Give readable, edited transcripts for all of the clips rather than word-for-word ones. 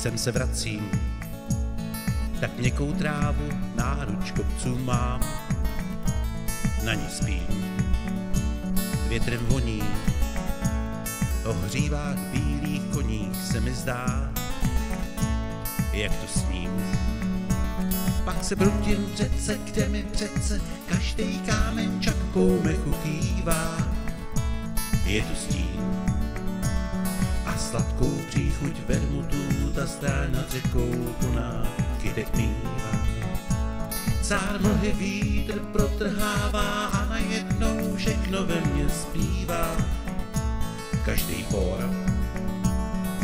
sem se vracím, tak měkkou trávu náruč kopců mám, na ní spím, větrem voní, o hřívách bílých koních se mi zdá, jak to sním. Pak se brutím přece, kde mi přece každý kámen čapkou mechu chývá. Je tu stín a sladkou příchuť vermutů ta stráň nad řekou koná kydek mívá. Cár mlhy vítr protrhává a najednou všechno ve mně zpívá. Každý por,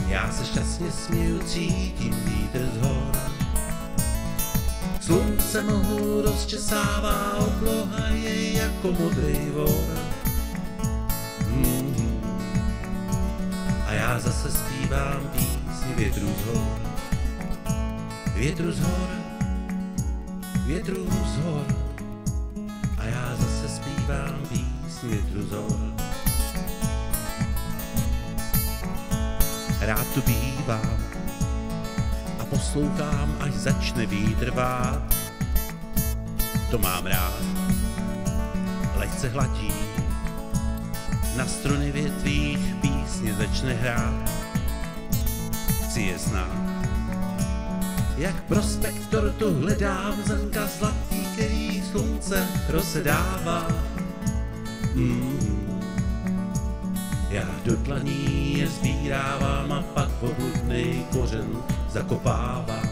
já se šťastně směju, cítím vítr z hor. Slunce mlhu rozčesává, obloha je jako modrý vor. A já zase zpívám písni větru z hor. Větru z hor, větru z hor. A já zase zpívám písni větru z hor. Rád tu bývám a poslouchám, až začne vítr vát. To mám rád, lehce hladí, na struny větvích písně začne hrát. Chci je znát, jak prospektor tu hledám, zrnka zlatý, který slunce rozsedává. Já do dlaní je sbírávám a pak obludnej kořen zakopávám.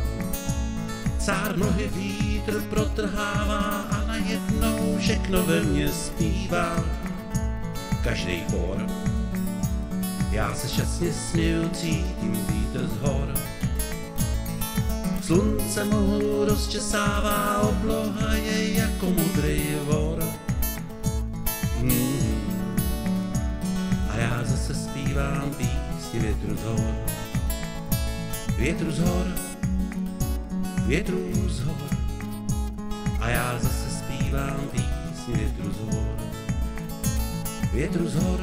Cár mlhy vítr protrhává a najednou všechno ve mně zpívá. Každý por, já se šťastně směju, cítím vítr z hor. Slunce mlhu rozčesává, obloha je jako modrý vor. A já zase zpívám písni větru z hor. Větru z hor, větru z hor. A já zase zpívám písni větru z hor. Větru z hor,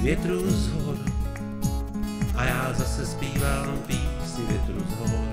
větru z hor. A já zase zpívám písni větru z hor.